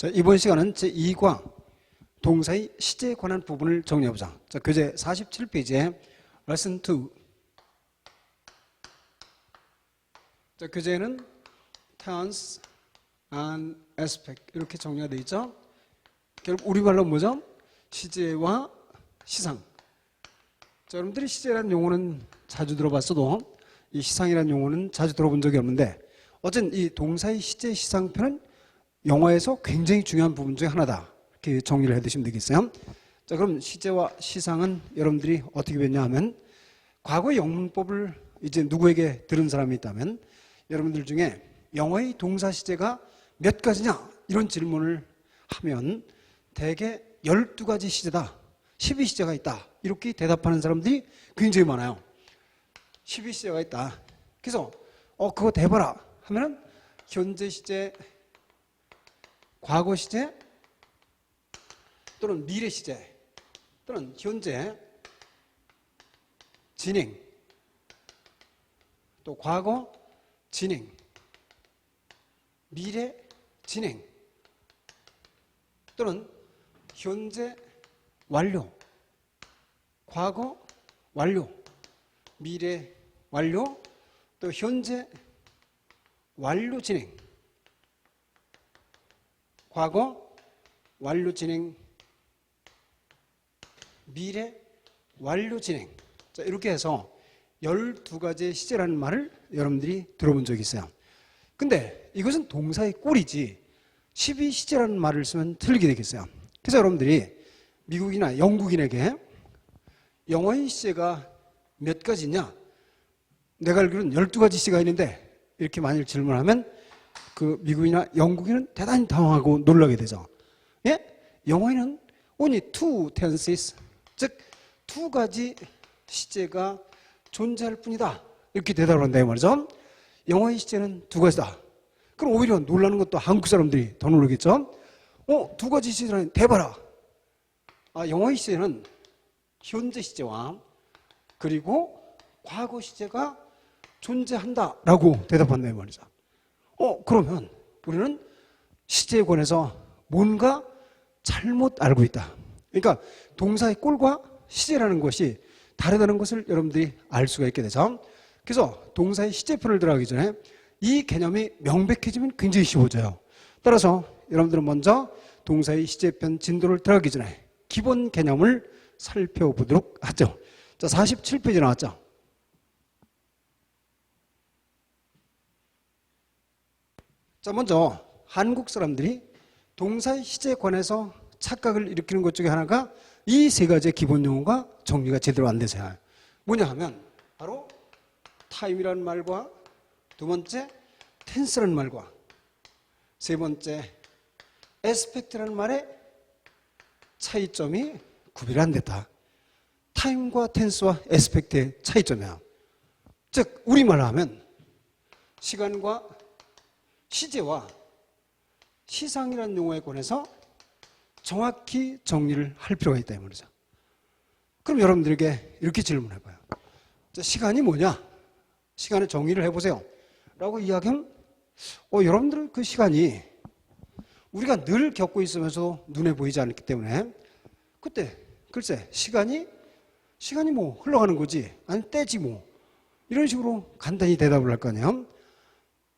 자, 이번 시간은 제2과 동사의 시제에 관한 부분을 정리해보자. 자, 교재 47페이지에 레슨 2. 자, 교재에는 tense and aspect 이렇게 정리가 되어 있죠. 결국 우리말로 뭐죠? 시제와 시상. 자, 여러분들이 시제라는 용어는 자주 들어봤어도 이 시상이라는 용어는 자주 들어본 적이 없는데 어쨌든 이 동사의 시제 시상편은 영어에서 굉장히 중요한 부분 중에 하나다. 이렇게 정리를 해두시면 되겠어요. 자, 그럼 시제와 시상은 여러분들이 어떻게 배웠냐 하면 과거의 영문법을 이제 누구에게 들은 사람이 있다면 여러분들 중에 영어의 동사 시제가 몇 가지냐 이런 질문을 하면 대개 12가지 시제다, 12시제가 있다 이렇게 대답하는 사람들이 굉장히 많아요. 12시제가 있다. 그래서 그거 대봐라 하면은 현재 시제, 과거 시제 또는 미래 시제 또는 현재 진행 또 과거 진행 미래 진행 또는 현재 완료 과거 완료 미래 완료 또 현재 완료 진행 과거 완료 진행 미래 완료 진행. 자, 이렇게 해서 12가지의 시제라는 말을 여러분들이 들어본 적이 있어요. 근데 이것은 동사의 꼴이지 12시제라는 말을 쓰면 틀리게 되겠어요. 그래서 여러분들이 미국이나 영국인에게 영어의 시제가 몇 가지 있냐? 내가 알기로는 12가지 시제가 있는데 이렇게 만일 질문하면 그 미국이나 영국인은 대단히 당황하고 놀라게 되죠. 예? 영어에는 only two tenses, 즉 두 가지 시제가 존재할 뿐이다. 이렇게 대답을 한다 이 말이죠. 영어의 시제는 두 가지다. 그럼 오히려 놀라는 것도 한국 사람들이 더 놀라겠죠. 두 가지 시제라니 대봐라. 영어의 시제는 현재 시제와 그리고 과거 시제가 존재한다라고 대답한다 이 말이죠. 그러면 우리는 시제에 관해서 뭔가 잘못 알고 있다. 그러니까 동사의 꼴과 시제라는 것이 다르다는 것을 여러분들이 알 수가 있게 되죠. 그래서 동사의 시제편을 들어가기 전에 이 개념이 명백해지면 굉장히 쉬워져요. 따라서 여러분들은 먼저 동사의 시제편 진도를 들어가기 전에 기본 개념을 살펴보도록 하죠. 자, 47페이지 나왔죠. 자, 먼저 한국 사람들이 동사의 시제에 관해서 착각을 일으키는 것 중에 하나가 이 세 가지의 기본 용어가 정리가 제대로 안 돼서요. 뭐냐 하면 바로 타임이라는 말과 두 번째 텐스라는 말과 세 번째 에스펙트라는 말의 차이점이 구별이 안 됐다. 타임과 텐스와 에스펙트의 차이점이야. 즉 우리말로 하면 시간과 시제와 시상이라는 용어에 관해서 정확히 정리를 할 필요가 있다 이 말이죠. 그럼 여러분들에게 이렇게 질문해봐요. 자, 시간이 뭐냐? 시간의 정의를 해보세요 라고 이야기하면 여러분들은 그 시간이 우리가 늘 겪고 있으면서 눈에 보이지 않기 때문에 그때 글쎄 시간이 뭐 흘러가는 거지 아니 때지 뭐 이런 식으로 간단히 대답을 할 거 아니에요.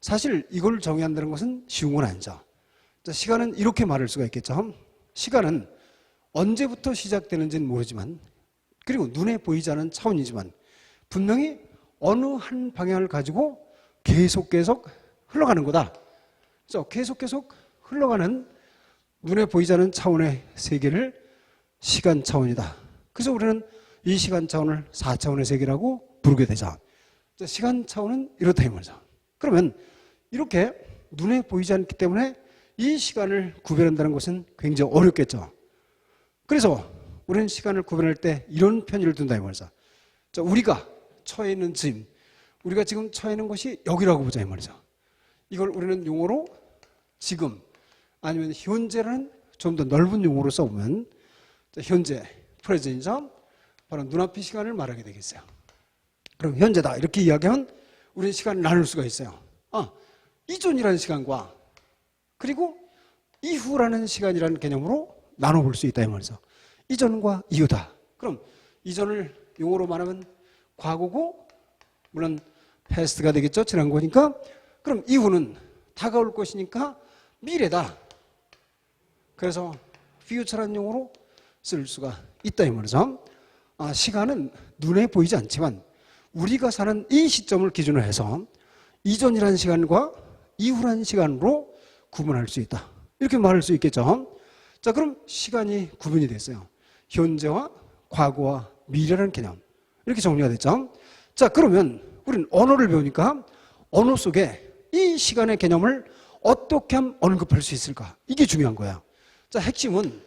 사실 이걸 정의한다는 것은 쉬운 건 아니죠. 자, 시간은 이렇게 말할 수가 있겠죠. 시간은 언제부터 시작되는지는 모르지만 그리고 눈에 보이지 않는 차원이지만 분명히 어느 한 방향을 가지고 계속 흘러가는 거다. 그래서 계속 흘러가는 눈에 보이지 않는 차원의 세계를 시간 차원이다. 그래서 우리는 이 시간 차원을 4차원의 세계라고 부르게 되죠. 자, 시간 차원은 이렇다 이 말이죠. 그러면 이렇게 눈에 보이지 않기 때문에 이 시간을 구별한다는 것은 굉장히 어렵겠죠. 그래서 우리는 시간을 구별할 때 이런 편의를 둔다 이 말이죠. 자, 우리가 처해 있는 짐, 우리가 지금 처해 있는 것이 여기라고 보자 이 말이죠. 이걸 우리는 용어로 지금 아니면 현재라는 좀 더 넓은 용어로 써보면 자, 현재, 프레젠이죠. 바로 눈앞의 시간을 말하게 되겠어요. 그럼 현재다 이렇게 이야기하면 우리는 시간을 나눌 수가 있어요. 이전이라는 시간과 그리고 이후라는 시간이라는 개념으로 나눠볼 수 있다 이 말이죠. 이전과 이후다. 그럼 이전을 용어로 말하면 과거고, 물론 past가 되겠죠. 지난 거니까. 그럼 이후는 다가올 것이니까 미래다. 그래서 future라는 용어로 쓸 수가 있다 이 말이죠. 시간은 눈에 보이지 않지만 우리가 사는 이 시점을 기준으로 해서 이전이라는 시간과 이후라는 시간으로 구분할 수 있다. 이렇게 말할 수 있겠죠. 자, 그럼 시간이 구분이 됐어요. 현재와 과거와 미래라는 개념. 이렇게 정리가 됐죠. 자, 그러면 우리는 언어를 배우니까 언어 속에 이 시간의 개념을 어떻게 하면 언급할 수 있을까? 이게 중요한 거야. 자, 핵심은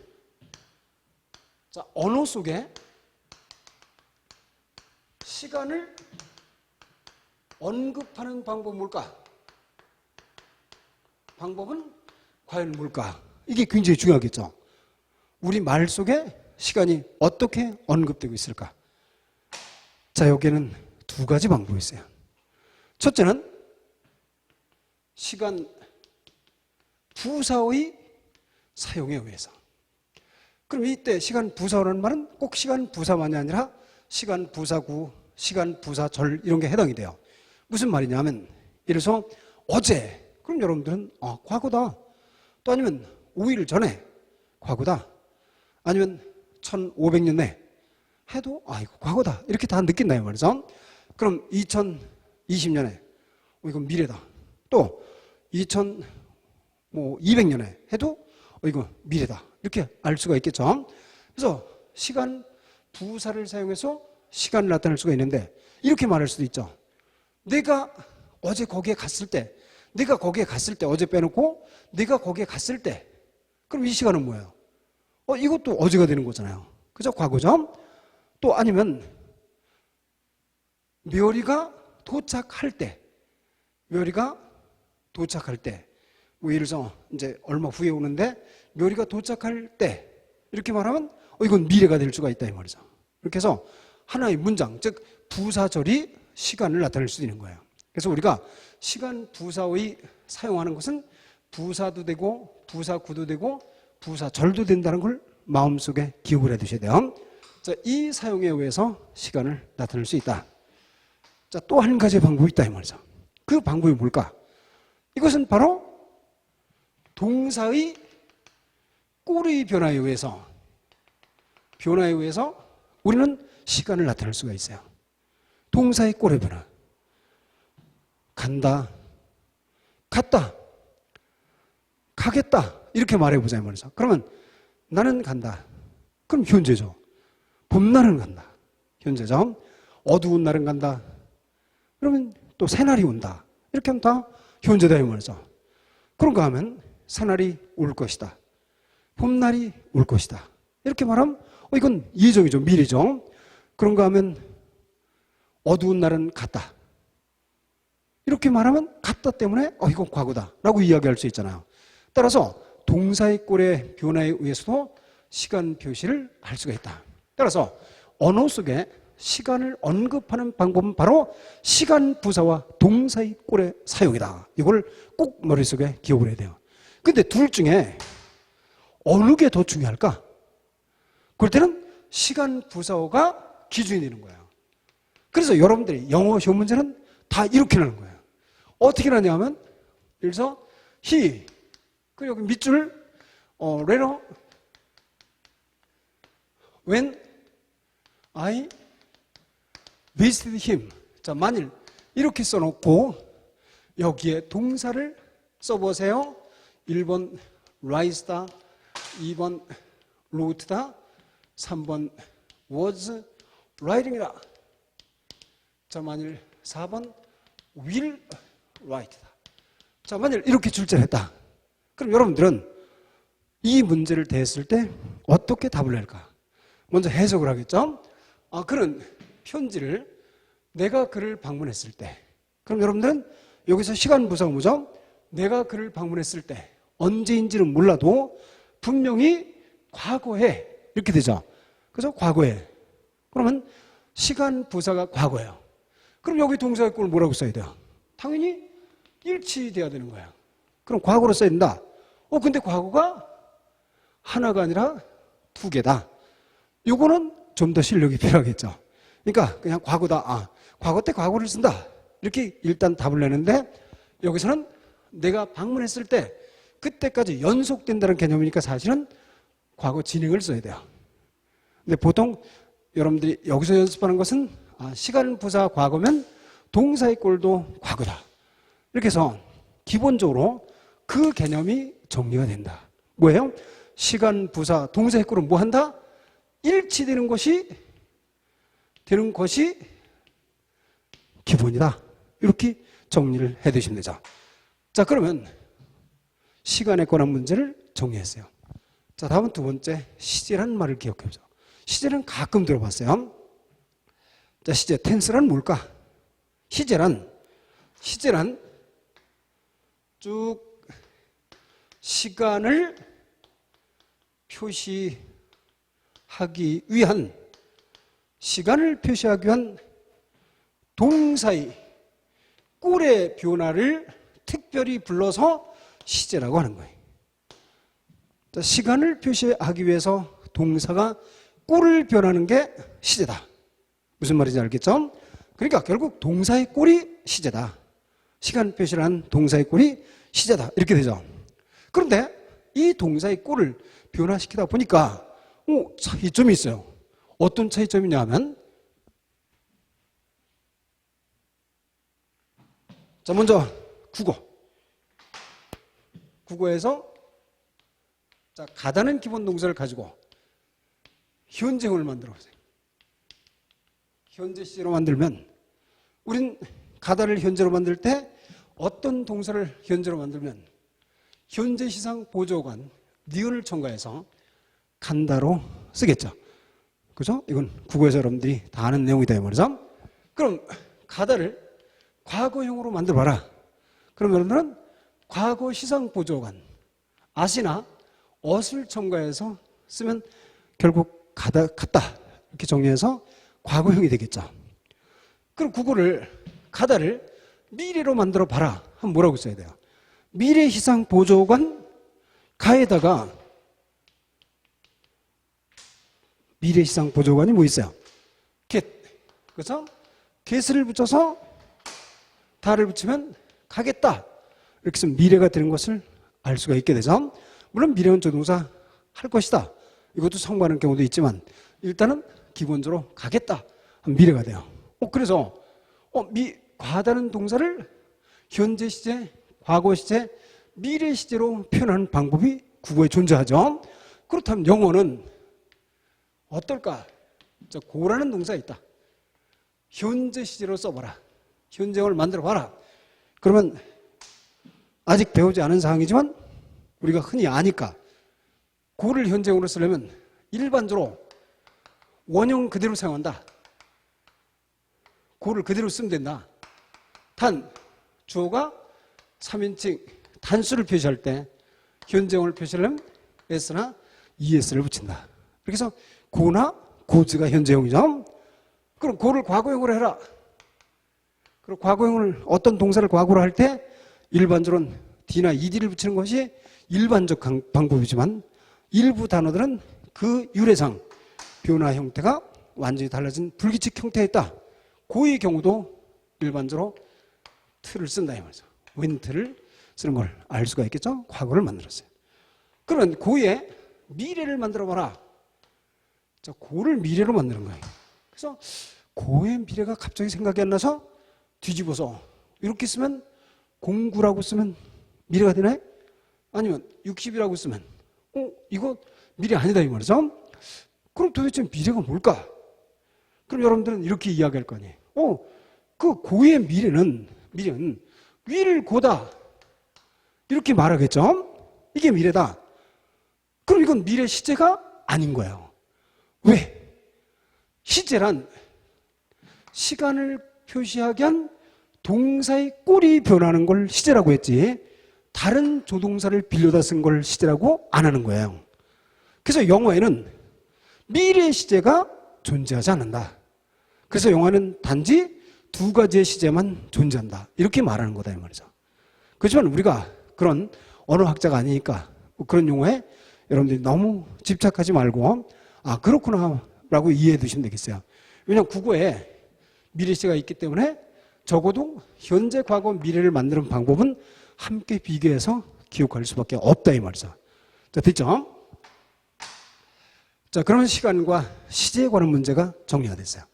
자, 언어 속에 시간을 언급하는 방법은 뭘까? 방법은 과연 뭘까? 이게 굉장히 중요하겠죠. 우리 말 속에 시간이 어떻게 언급되고 있을까? 자, 여기에는 두 가지 방법이 있어요. 첫째는 시간 부사의 사용에 의해서. 그럼 이때 시간 부사라는 말은 꼭 시간 부사만이 아니라 시간 부사구, 시간 부사절 이런 게 해당이 돼요. 무슨 말이냐면 예를 들어서 어제, 그럼 여러분들은 과거다. 또 아니면 5일 전에 과거다. 아니면 1500년 내 해도 이거 과거다. 이렇게 다 느낀다 이 말이죠. 그럼 2020년에 이건 미래다. 또 2200년에 해도 이거 미래다. 이렇게 알 수가 있겠죠. 그래서 시간 부사를 사용해서 시간을 나타낼 수가 있는데 이렇게 말할 수도 있죠. 내가 어제 거기에 갔을 때, 내가 거기에 갔을 때, 어제 빼놓고 내가 거기에 갔을 때, 그럼 이 시간은 뭐예요? 이것도 어제가 되는 거잖아요. 그죠? 과거죠? 또 아니면 묘리가 도착할 때, 묘리가 도착할 때, 뭐 예를 들어서 이제 얼마 후에 오는데 묘리가 도착할 때 이렇게 말하면 이건 미래가 될 수가 있다 이 말이죠. 이렇게 해서 하나의 문장, 즉 부사절이 시간을 나타낼 수 있는 거예요. 그래서 우리가 시간 부사의 사용하는 것은 부사도 되고 부사구도 되고 부사절도 된다는 걸 마음속에 기억을 해두셔야 돼요. 자, 이 사용에 의해서 시간을 나타낼 수 있다. 자, 또 한 가지 방법이 있다 이 말이죠. 그 방법이 뭘까? 이것은 바로 동사의 꼴의 변화에 의해서 우리는 시간을 나타낼 수가 있어요. 동사의 꼴의 변화. 간다, 갔다, 가겠다 이렇게 말해보자 이 말이죠. 그러면 나는 간다. 그럼 현재죠. 봄날은 간다. 현재죠. 어두운 날은 간다. 그러면 또 새날이 온다. 이렇게 하면 다 현재다 이 말이죠. 그런가 하면 새날이 올 것이다. 봄날이 올 것이다. 이렇게 말하면 이건 예정이죠. 미래죠. 그런가 하면 어두운 날은 갔다. 이렇게 말하면 갔다 때문에 이건 과거다 라고 이야기할 수 있잖아요. 따라서 동사의 꼴의 변화에 의해서도 시간 표시를 할 수가 있다. 따라서 언어 속에 시간을 언급하는 방법은 바로 시간 부사와 동사의 꼴의 사용이다. 이걸 꼭 머릿속에 기억을 해야 돼요. 근데 둘 중에 어느 게 더 중요할까? 그럴 때는 시간 부사어가 기준이 되는 거예요. 그래서 여러분들이 영어 시험 문제는 다 이렇게 나는 거예요. 어떻게 나냐면 예를 들어서 he, 그리고 여기 밑줄 later when I visited him. 자, 만일 이렇게 써놓고 여기에 동사를 써보세요. 1번 rise다, 2번 wrote다, 3번 was writing이다. 자, 만일 4번 will write다. 자, 만일 이렇게 출제를 했다. 그럼 여러분들은 이 문제를 대했을 때 어떻게 답을 낼까? 먼저 해석을 하겠죠? 그런 편지를 내가 그를 방문했을 때. 그럼 여러분들은 여기서 시간 부사가 뭐죠? 내가 그를 방문했을 때. 언제인지는 몰라도 분명히 과거에 이렇게 되죠. 그래서 과거에. 그러면 시간 부사가 과거예요. 그럼 여기 동사의 꼴을 뭐라고 써야 돼요? 당연히 일치돼야 되는 거예요. 그럼 과거로 써야 된다. 근데 과거가 하나가 아니라 두 개다. 요거는 좀 더 실력이 필요하겠죠. 그러니까 그냥 과거다. 과거 때 과거를 쓴다. 이렇게 일단 답을 내는데 여기서는 내가 방문했을 때 그때까지 연속된다는 개념이니까 사실은 과거 진행을 써야 돼요. 근데 보통 여러분들이 여기서 연습하는 것은 시간 부사 과거면 동사의 꼴도 과거다. 이렇게 해서 기본적으로 그 개념이 정리가 된다. 뭐예요? 시간 부사 동사의 꼴은 뭐 한다? 일치되는 것이 기본이다. 이렇게 정리를 해 두시면 되죠. 자, 그러면 시간에 관한 문제를 정리했어요. 자, 다음은 두 번째, 시제라는 말을 기억해 보죠. 시제는 가끔 들어봤어요. 자, 시제, 텐스란 뭘까? 시제란 쭉 시간을 표시하기 위한 동사의 꼴의 변화를 특별히 불러서 시제라고 하는 거예요. 자, 시간을 표시하기 위해서 동사가 꼴을 변하는 게 시제다. 무슨 말인지 알겠죠? 그러니까 결국 동사의 꼴이 시제다. 시간 표시를 한 동사의 꼴이 시제다. 이렇게 되죠. 그런데 이 동사의 꼴을 변화시키다 보니까 차이점이 있어요. 어떤 차이점이냐 하면, 자, 먼저 국어에서 자, 가다는 기본 동사를 가지고 현재형을 만들어 보세요. 현재 시제로 만들면 우린 가다를 현재로 만들 때 어떤 동사를 현재로 만들면 현재 시상 보조관 니은을 첨가해서 간다로 쓰겠죠. 그죠? 이건 국어에서 여러분들이 다 아는 내용이다 이 말이죠. 그럼 가다를 과거형으로 만들어봐라. 그럼 여러분들은 과거 시상 보조관 아시나 엇을 첨가해서 쓰면 결국 갔다 이렇게 정리해서 과거형이 되겠죠. 그럼 가다를 미래로 만들어 봐라 하면 뭐라고 써야 돼요? 미래 시상 보조관 가에다가 미래 시상 보조관이 뭐 있어요? get. 그래서 get을 붙여서 다를 붙이면 가겠다. 이렇게 쓰면 미래가 되는 것을 알 수가 있게 되죠. 물론 미래는 조동사 할 것이다. 이것도 성공하는 경우도 있지만 일단은 기본적으로 가겠다 하면 미래가 돼요. 그래서 과다는 동사를 현재 시제, 과거 시제, 미래 시제로 표현하는 방법이 국어에 존재하죠. 그렇다면 영어는 어떨까? 자, 고라는 동사가 있다. 현재 시제로 써봐라. 현재형을 만들어봐라. 그러면 아직 배우지 않은 사항이지만 우리가 흔히 아니까 고를 현재형으로 쓰려면 일반적으로 원형 그대로 사용한다. 고를 그대로 쓰면 된다. 단, 주어가 3인칭 단수를 표시할 때 현재형을 표시하려면 s나 es를 붙인다. 그렇게 해서 고나 고즈가 현재형이죠. 그럼 고를 과거형으로 해라. 그리고 과거형을 어떤 동사를 과거로 할 때 일반적으로는 d나 ed를 붙이는 것이 일반적 방법이지만 일부 단어들은 그 유래상 변화 형태가 완전히 달라진 불규칙 형태에 있다. 고의 경우도 일반적으로 틀을 쓴다 이 말이죠. 웬틀을 쓰는 걸 알 수가 있겠죠. 과거를 만들었어요. 그러면 고의 미래를 만들어봐라. 자, 고를 미래로 만드는 거예요. 그래서 고의 미래가 갑자기 생각이 안 나서 뒤집어서 이렇게 쓰면 09라고 쓰면 미래가 되나요? 아니면 60이라고 쓰면 이거 미래 아니다 이 말이죠. 그럼 도대체 미래가 뭘까? 그럼 여러분들은 이렇게 이야기할 거 아니에요. 그 고의 미래는 위를 고다 이렇게 말하겠죠. 이게 미래다. 그럼 이건 미래 시제가 아닌 거예요. 왜? 시제란 시간을 표시하기 위한 동사의 꼴이 변하는 걸 시제라고 했지 다른 조동사를 빌려다 쓴 걸 시제라고 안 하는 거예요. 그래서 영어에는 미래 시제가 존재하지 않는다. 그래서 영어는 단지 두 가지의 시제만 존재한다. 이렇게 말하는 거다 이 말이죠. 그렇지만 우리가 그런 언어학자가 아니니까 그런 용어에 여러분들이 너무 집착하지 말고 아 그렇구나 라고 이해해 두시면 되겠어요. 왜냐하면 국어에 미래시가 있기 때문에 적어도 현재, 과거, 미래를 만드는 방법은 함께 비교해서 기억할 수밖에 없다 이 말이죠. 자, 됐죠? 자, 그러면 시간과 시제에 관한 문제가 정리가 됐어요.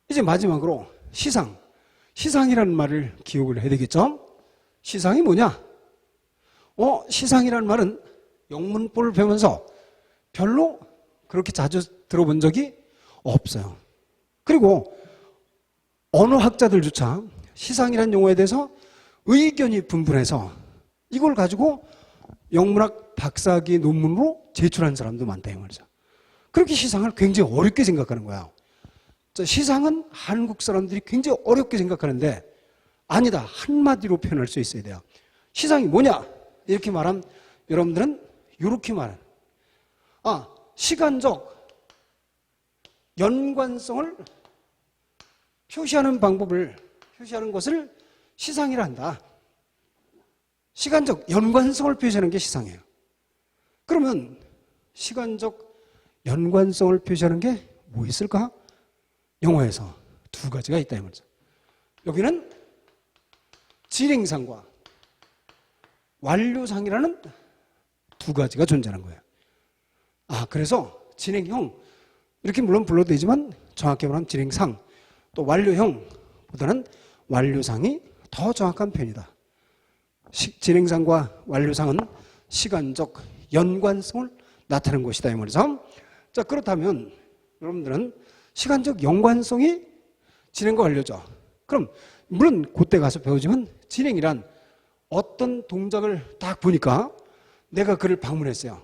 이제 마지막으로 시상. 시상이라는 말을 기억을 해야 되겠죠? 시상이 뭐냐? 시상이라는 말은 영문법을 배우면서 별로 그렇게 자주 들어본 적이 없어요. 그리고 언어학자들조차 시상이라는 용어에 대해서 의견이 분분해서 이걸 가지고 영문학 박사학위 논문으로 제출한 사람도 많다 이 말이죠. 그렇게 시상을 굉장히 어렵게 생각하는 거야. 시상은 한국 사람들이 굉장히 어렵게 생각하는데 아니다. 한마디로 표현할 수 있어야 돼요. 시상이 뭐냐? 이렇게 말하면 여러분들은 이렇게 말해요. 시간적 연관성을 표시하는 방법을 표시하는 것을 시상이라 한다. 시간적 연관성을 표시하는 게 시상이에요. 그러면 시간적 연관성을 표시하는 게 뭐 있을까? 영어에서 두 가지가 있다 이 말이죠. 여기는 진행상과 완료상이라는 두 가지가 존재하는 거예요. 그래서 진행형 이렇게 물론 불러도 되지만 정확히 말하면 진행상 또 완료형보다는 완료상이 더 정확한 표현이다. 진행상과 완료상은 시간적 연관성을 나타내는 것이다 이 말이죠. 자, 그렇다면 여러분들은 시간적 연관성이 진행과 완료죠. 그럼 물론 그때 가서 배우지만 진행이란 어떤 동작을 딱 보니까 내가 그를 방문했어요.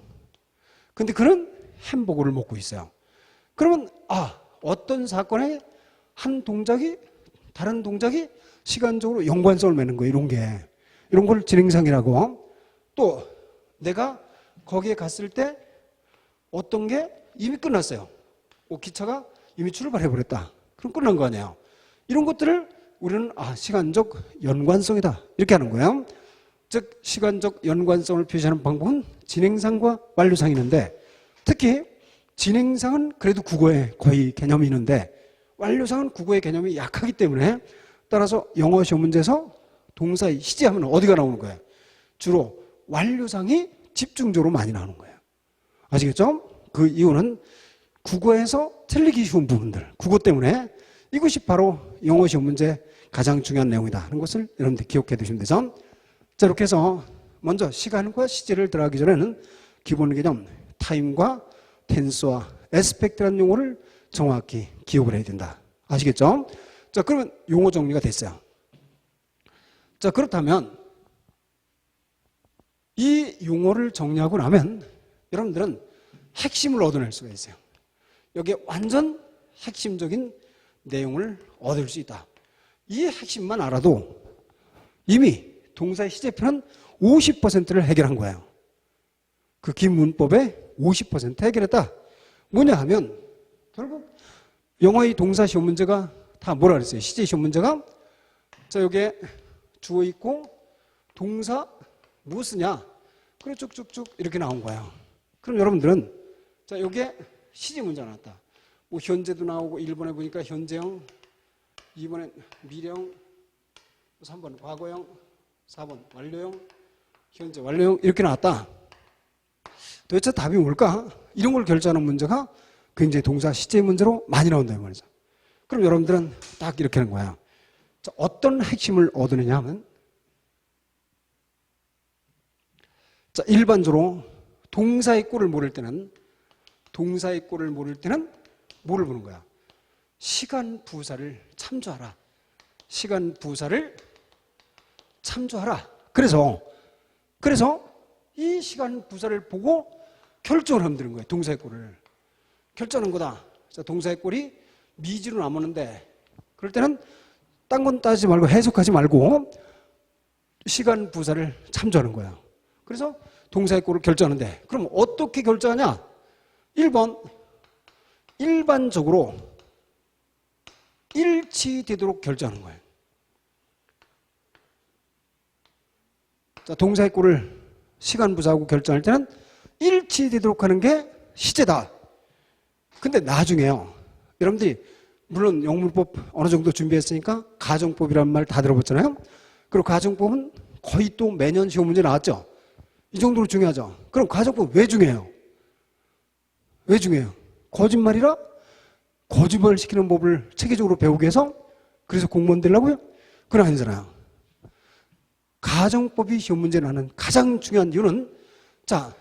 근데 그는 햄버거를 먹고 있어요. 그러면 어떤 사건의 한 동작이 다른 동작이 시간적으로 연관성을 맺는 거예요. 이런 걸 진행상이라고. 또 내가 거기에 갔을 때 어떤 게 이미 끝났어요. 기차가 이미 출발해버렸다. 그럼 끝난 거 아니에요. 이런 것들을 우리는 시간적 연관성이다. 이렇게 하는 거예요. 즉 시간적 연관성을 표시하는 방법은 진행상과 완료상이 있는데 특히 진행상은 그래도 국어에 거의 개념이 있는데 완료상은 국어의 개념이 약하기 때문에 따라서 영어 시험 문제에서 동사의 시제하면 어디가 나오는 거예요? 주로 완료상이 집중적으로 많이 나오는 거예요. 아시겠죠? 그 이유는 국어에서 틀리기 쉬운 부분들, 국어 때문에 이것이 바로 영어 시험 문제 가장 중요한 내용이다 하는 것을 여러분들 기억해 두시면 되죠. 자, 이렇게 해서 먼저 시간과 시제를 들어가기 전에는 기본 개념 타임과 텐스와 에스펙트라는 용어를 정확히 기억을 해야 된다. 아시겠죠? 자, 그러면 용어 정리가 됐어요. 자, 그렇다면 이 용어를 정리하고 나면 여러분들은 핵심을 얻어낼 수가 있어요. 여기에 완전 핵심적인 내용을 얻을 수 있다. 이 핵심만 알아도 이미 동사의 시제표는 50%를 해결한 거예요. 그 긴 문법의 50% 해결했다. 뭐냐 하면 결국 영어의 동사 시험 문제가 다 뭐라 그랬어요? 시제 시험 문제가 자, 여기에 주어 있고 동사 뭐 쓰냐? 그래 쭉쭉쭉 이렇게 나온 거예요. 그럼 여러분들은 자, 여기에 시제 문제 나왔다. 뭐 현재도 나오고 1번에 보니까 현재형, 2번에 미래형, 3번 과거형, 4번 완료형, 현재 완료형 이렇게 나왔다. 도대체 답이 뭘까? 이런 걸 결정하는 문제가 굉장히 동사 시제 문제로 많이 나온다 이 말이죠. 그럼 여러분들은 딱 이렇게 하는 거야. 자, 어떤 핵심을 얻느냐 하면 자, 일반적으로 동사의 꼴을 모를 때는 뭐를 보는 거야? 시간 부사를 참조하라. 시간 부사를 참조하라. 그래서 이 시간 부사를 보고 결정을 하면 되는 거예요. 동사의 꼴을. 결정하는 거다. 자, 동사의 꼴이 미지로 남았는데 그럴 때는 딴 건 따지지 말고 해석하지 말고 시간 부사를 참조하는 거예요. 그래서 동사의 꼴을 결정하는데 그럼 어떻게 결정하냐? 1번 일반적으로 일치되도록 결정하는 거예요. 자, 동사의 꼴을 시간 부사하고 결정할 때는 일치되도록 하는 게 시제다. 근데 나중에요. 여러분들이 물론 영문법 어느 정도 준비했으니까 가정법이라는 말 다 들어봤잖아요. 그리고 가정법은 거의 또 매년 시험 문제 나왔죠. 이 정도로 중요하죠. 그럼 가정법 왜 중요해요? 왜 중요해요? 거짓말이라? 거짓말 시키는 법을 체계적으로 배우기 위해서? 그래서 공무원 되려고요? 그건 아니잖아요. 가정법이 시험 문제 나는 가장 중요한 이유는, 자,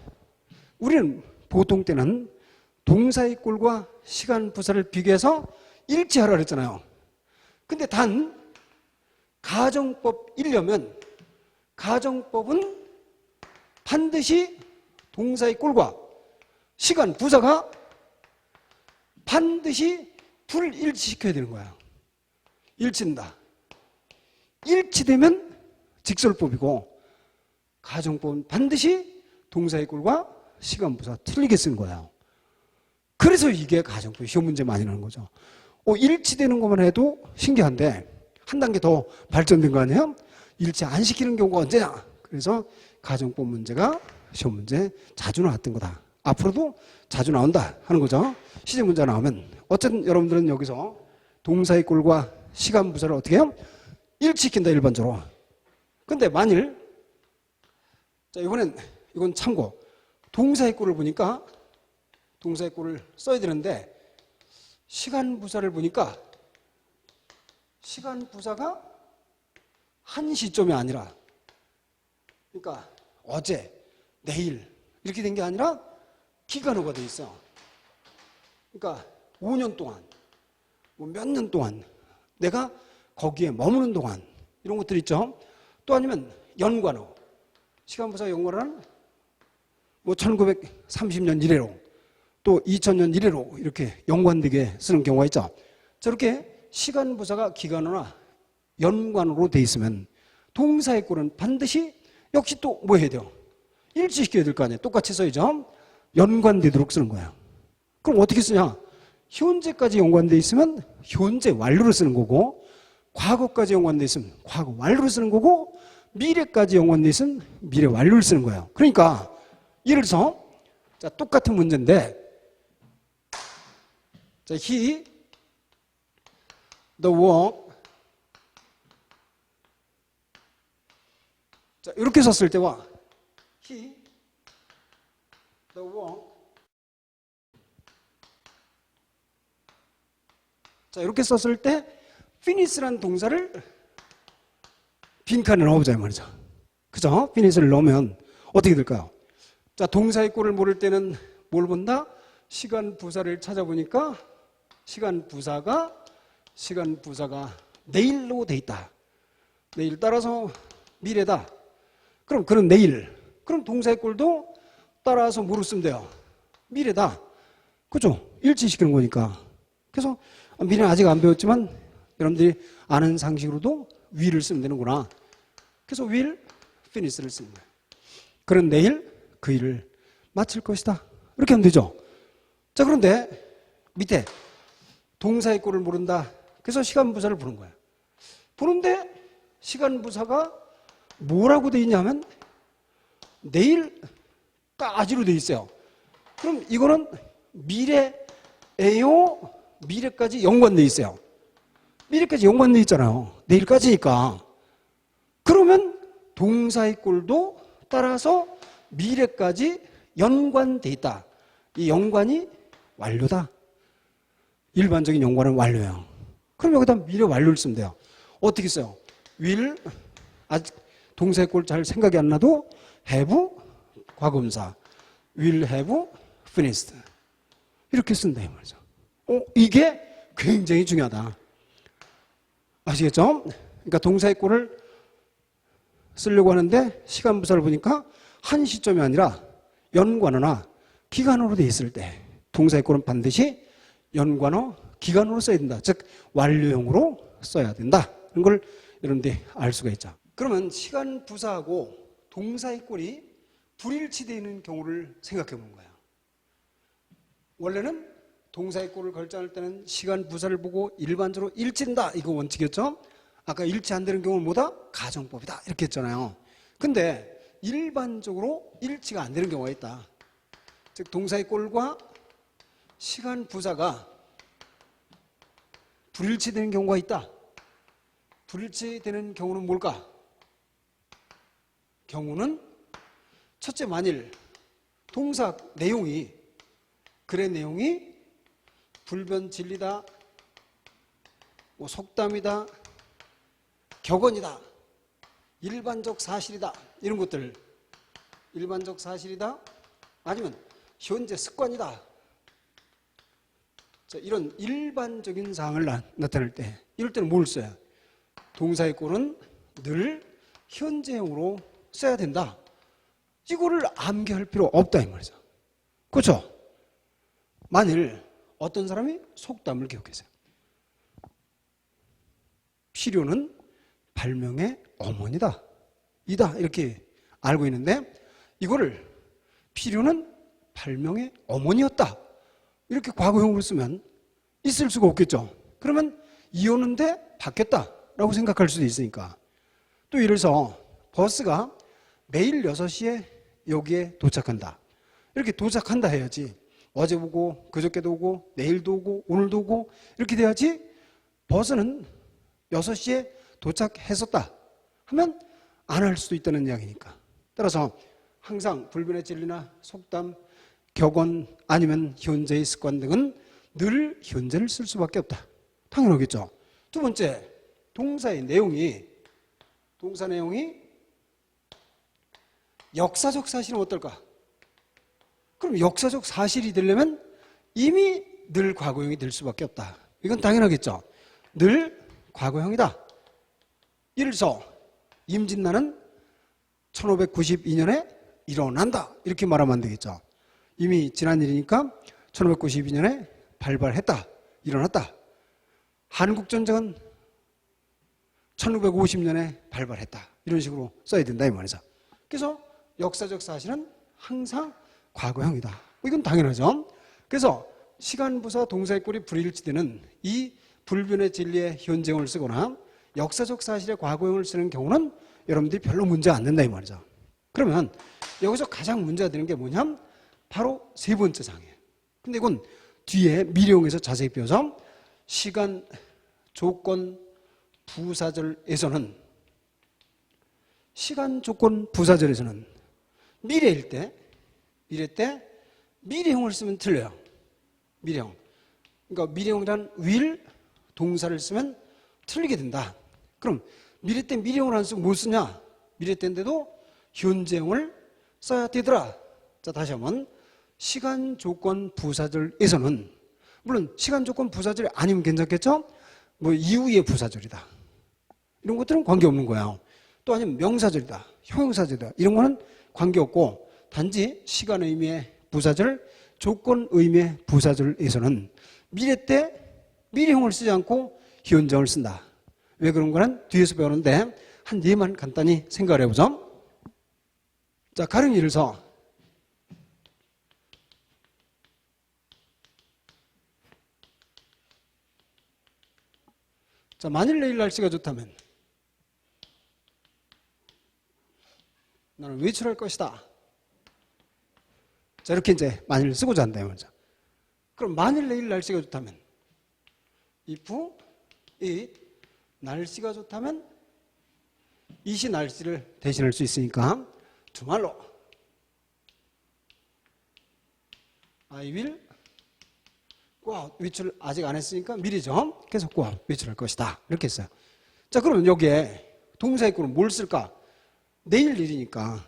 우리는 보통 때는 동사의 꼴과 시간 부사를 비교해서 일치하라 그랬잖아요. 근데 단 가정법이려면 가정법은 반드시 동사의 꼴과 시간 부사가 반드시 불일치시켜야 되는 거야. 일치된다. 일치되면 직설법이고, 가정법은 반드시 동사의 꼴과 시간 부사 틀리게 쓰는 거예요. 그래서 이게 가정법 시험 문제 많이 나는 거죠. 일치되는 것만 해도 신기한데 한 단계 더 발전된 거 아니에요? 일치 안 시키는 경우가 언제냐? 그래서 가정법 문제가 시험 문제 자주 나왔던 거다. 앞으로도 자주 나온다 하는 거죠. 시제 문제 나오면 어쨌든 여러분들은 여기서 동사의 꼴과 시간 부사를 어떻게 해요? 일치시킨다, 일반적으로. 근데 만일, 자, 이건 참고, 동사의 꼴을 보니까 동사의 꼴을 써야 되는데 시간 부사를 보니까 시간 부사가 한 시점이 아니라, 그러니까 어제, 내일 이렇게 된 게 아니라 기간어가 돼 있어. 그러니까 5년 동안, 뭐 몇 년 동안 내가 거기에 머무는 동안, 이런 것들 있죠. 또 아니면 연관어, 시간 부사 연관어는 뭐 1930년 이래로, 또 2000년 이래로 이렇게 연관되게 쓰는 경우가 있죠. 저렇게 시간 부사가 기간어나 연관어로 돼 있으면 동사의 꼴은 반드시 역시 또 뭐 해야 돼요? 일치시켜야 될 거 아니에요. 똑같이 써야죠. 연관되도록 쓰는 거예요. 그럼 어떻게 쓰냐? 현재까지 연관돼 있으면 현재 완료를 쓰는 거고, 과거까지 연관돼 있으면 과거 완료를 쓰는 거고, 미래까지 연관돼 있으면 미래 완료를 쓰는 거예요. 그러니까 예를 들어서, 자, 똑같은 문제인데, 자, he, the work, 자, 이렇게 썼을 때와 he, the work, 자, 이렇게 썼을 때 finish라는 동사를 빈칸에 넣어보자 이 말이죠. 그죠? finish를 넣으면 어떻게 될까요? 자, 동사의 꼴을 모를 때는 뭘 본다? 시간 부사를 찾아보니까 시간 부사가 내일로 돼 있다. 내일 따라서 미래다. 그럼 그런 내일. 그럼 동사의 꼴도 따라서 뭐로 쓰면 돼요? 미래다. 그죠? 일치시키는 거니까. 그래서 미래는 아직 안 배웠지만 여러분들이 아는 상식으로도 will을 쓰면 되는구나. 그래서 will, finish를 쓰는 거예요. 그런 내일 그 일을 마칠 것이다. 이렇게 하면 되죠. 자, 그런데 밑에 동사의 꼴을 모른다. 그래서 시간 부사를 부른 거야. 부른데 시간 부사가 뭐라고 돼 있냐면 내일까지로 돼 있어요. 그럼 이거는 미래예요? 미래까지 연관돼 있어요. 미래까지 연관돼 있잖아요. 내일까지니까. 그러면 동사의 꼴도 따라서 미래까지 연관돼 있다. 이 연관이 완료다. 일반적인 연관은 완료예요. 그럼 여기다 미래 완료를 쓰면 돼요. 어떻게 써요? will, 아직 동사의 꼴 잘 생각이 안 나도 have, 과거분사, will have finished. 이렇게 쓴다 이 말이죠. 이게 굉장히 중요하다. 아시겠죠? 그러니까 동사의 꼴을 쓰려고 하는데 시간 부사를 보니까 한 시점이 아니라 연관어나 기간어로 돼 있을 때 동사의 꼴은 반드시 연관어, 기간어로 써야 된다. 즉 완료형으로 써야 된다. 이런 걸 여러분들이 알 수가 있죠. 그러면 시간 부사하고 동사의 꼴이 불일치되는 경우를 생각해 보는 거예요. 원래는 동사의 꼴을 결정할 때는 시간 부사를 보고 일반적으로 일치된다. 이거 원칙이었죠. 아까 일치 안 되는 경우는 뭐다? 가정법이다. 이렇게 했잖아요. 근데 일반적으로 일치가 안 되는 경우가 있다. 즉 동사의 꼴과 시간 부사가 불일치되는 경우가 있다. 불일치되는 경우는 뭘까? 경우는 첫째, 만일 동사 내용이, 글의 내용이 불변 진리다, 뭐 속담이다, 격언이다, 일반적 사실이다, 이런 것들, 일반적 사실이다, 아니면 현재 습관이다. 자, 이런 일반적인 사항을 나타낼 때, 이럴 때는 뭘 써야? 동사의 꼴은 늘 현재형으로 써야 된다. 이거를 암기할 필요 없다 이 말이죠. 그렇죠? 만일 어떤 사람이 속담을 기억했어요. 필요는 발명의 어머니다. 이다. 이렇게 알고 있는데 이거를 필요는 발명의 어머니였다. 이렇게 과거형으로 쓰면 있을 수가 없겠죠. 그러면 이었는데 바뀌었다라고 생각할 수도 있으니까. 또 예를 들어서 버스가 매일 6시에 여기에 도착한다. 이렇게 도착한다 해야지. 어제 오고 그저께도 오고 내일도 오고 오늘도 오고 이렇게 돼야지 버스는 6시에 도착했었다 하면 안 할 수도 있다는 이야기니까. 따라서 항상 불변의 진리나 속담, 격언 아니면 현재의 습관 등은 늘 현재를 쓸 수밖에 없다. 당연하겠죠. 두 번째, 동사의 내용이, 동사 내용이 역사적 사실은 어떨까? 그럼 역사적 사실이 되려면 이미 늘 과거형이 될 수밖에 없다. 이건 당연하겠죠. 늘 과거형이다. 예를 들어서 임진란은 1592년에 일어난다. 이렇게 말하면 안 되겠죠. 이미 지난 일이니까 1592년에 발발했다. 일어났다. 한국전쟁은 1950년에 발발했다. 이런 식으로 써야 된다 이 말이죠. 그래서 역사적 사실은 항상 과거형이다. 이건 당연하죠. 그래서 시간부사 동사의 꼴이 불일치되는 이 불변의 진리의 현재형을 쓰거나 역사적 사실의 과거형을 쓰는 경우는 여러분들이 별로 문제 안 된다 이 말이죠. 그러면 여기서 가장 문제가 되는 게 뭐냐면 바로 세 번째 장이에요. 근데 이건 뒤에 미래형에서 자세히 배워서 시간, 조건, 부사절에서는 시간, 조건, 부사절에서는 미래일 때 미래형을 쓰면 틀려요. 미래형. 그러니까 미래형이란 will 동사를 쓰면 틀리게 된다. 그럼 미래 때 미래형을 안 쓰고 뭘 쓰냐? 미래 때인데도 현재형을 써야 되더라. 자, 다시 한번. 시간, 조건, 부사절에서는 물론 시간, 조건, 부사절이 아니면 괜찮겠죠? 뭐 이후의 부사절이다. 이런 것들은 관계없는 거야. 또 아니면 명사절이다. 형용사절이다. 이런 거는 관계없고 단지 시간 의미의 부사절, 조건 의미의 부사절에서는 미래 때 미래형을 쓰지 않고 현재형을 쓴다. 왜 그런 거는 뒤에서 배우는데 한 예만 간단히 생각을 해보죠. 자, 가령 예를 들어서 자, 만일 내일 날씨가 좋다면 나는 외출할 것이다. 자, 이렇게 이제 만일 쓰고자 한다 먼저. 그럼 만일 내일 날씨가 좋다면 if it 날씨가 좋다면 it이 날씨를 대신할 수 있으니까 tomorrow I will go out. 외출 아직 안 했으니까 미리죠. 계속 go out. 외출할 것이다. 이렇게 했어요. 자, 그러면 여기에 동사의 꼴은 뭘 쓸까? 내일 일이니까